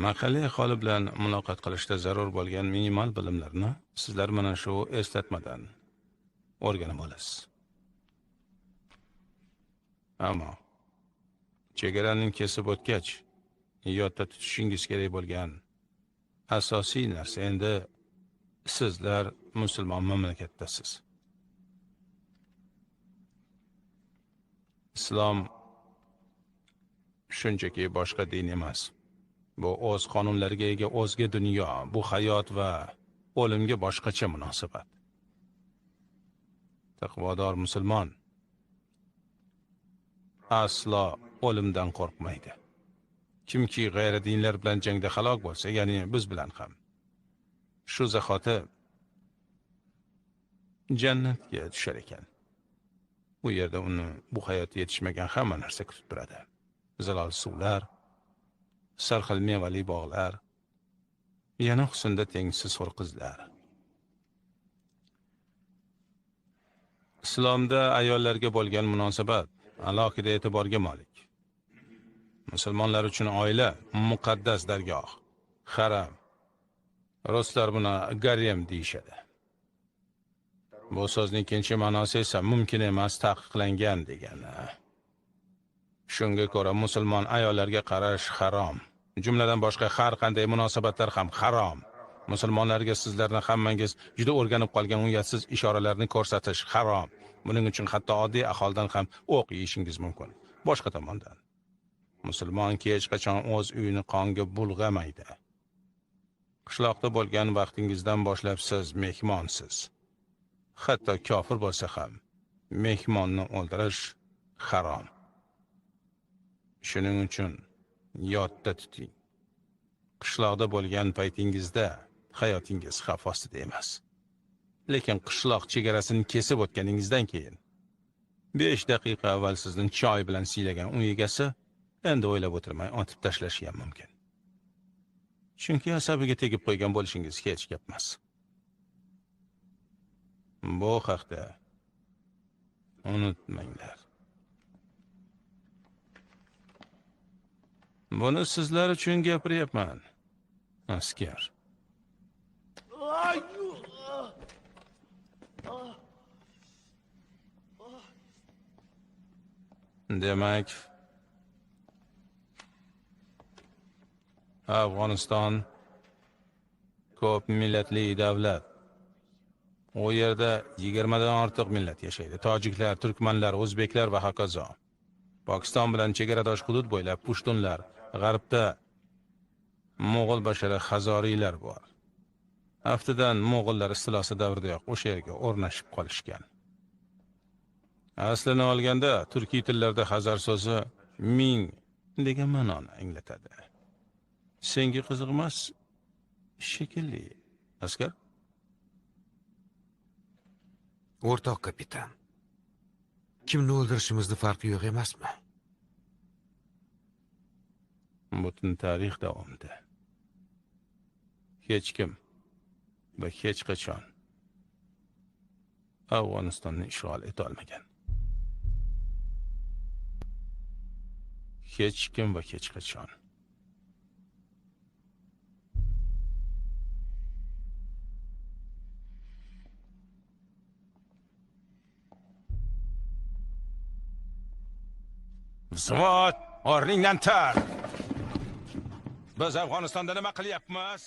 Mahalliy aholi bilan muloqot qilishda zarur bo'lgan minimal bilimlarni sizlar mana shu eslatmadan o'rganib olasiz. Ammo chegaraning kesib o'tgach, yodda tutishingiz kerak bo'lgan asosiy narsa endi sizlar musulmon mamlakatdasiz. Islom shunchaki boshqa din emas. Bu o'z qonunlariga ega o'zga dunyo, bu hayot va o'limga boshqacha munosabat. Taqvodor musulmon aslo o'limdan qo'rqmaydi. Kimki g'ayridinlar bilan jangda halok bo'lsa, ya'ni biz bilan ham, shu zahoti jannatga tushar ekan. Bu yerda uni bu hayotda yetishmagan hamma narsa kutib turadi. Zilol suvlar, sarxil mevali bog'lar, yana husnda tengsiz ho'l-qizlar. Islomda ayollarga bo'lgan munosabat alohida e'tiborga molik. Musulmonlar uchun oila muqaddas dargoh, haram. Ruslar buni garem deyishadi. Bu so'zning ikkinchi ma'nosi esa mumkin emas, taqiqlangan degani. Shunga ko'ra musulmon ayollarga qarash harom. Jumladan boshqa har qanday munosabatlar ham harom. Musulmonlarga sizlarning hammangiz juda o'rganib qolgan uyatsiz ishoralarni ko'rsatish harom. Buning uchun hatto oddiy aholidan ham o'q yeyishingiz mumkin. Boshqa tomondan, musulmon hech qachon o'z uyini qonga bulg'amaydi. Qishloqda bo'lgan vaqtingizdan boshlab siz mehmonsiz. Hatto kofir bo'lsa ham mehmonni o'ldirish harom. Shuning uchun yodda tuting. Qishloqda bo'lgan paytingizda hayotingiz xavf ostida emas. Lekin qishloq chegarasini kesib o'tganingizdan keyin 5 daqiqa avval sizni choy bilan siylagan uy egasi endi o'ylab o'tirmay otib tashlashi ham mumkin. Chunki asabiga tegib qo'ygan bo'lishingiz hech gap emas. Bu haqda unutmanglar. Buni sizlar uchun gapiryapman, askar. Demak, Afg'oniston ko'p millatli davlat. U yerda 20 dan ortiq millat yashaydi. Tojiklar, turkmanlar, o'zbeklar va hokazo. Pokiston bilan chegaradosh hudud bo'ylab pushtunlar, g'arbda Mo'g'ul bashara Hazoriylar bor. Aftidan Mo'g'ullar istilosi davridayoq o'sha yerga o'rnashib qolishgan. Aslini olganda turkiy tillarda Hazar so'zi ming degan ma'noni anglatadi. Senga qiziq emas shekilli, askar? O'rtoq kapitan, kimni o'ldirishimizni farqi yo'q emasmi? Butun tarix davomida hech kim va hech qachon Afg'onistonni ishg'ol eta olmagan. Hech kim va hech qachon. Zavod, o'rningdan tur. Biz Afg'onistonda nima qilyapmiz?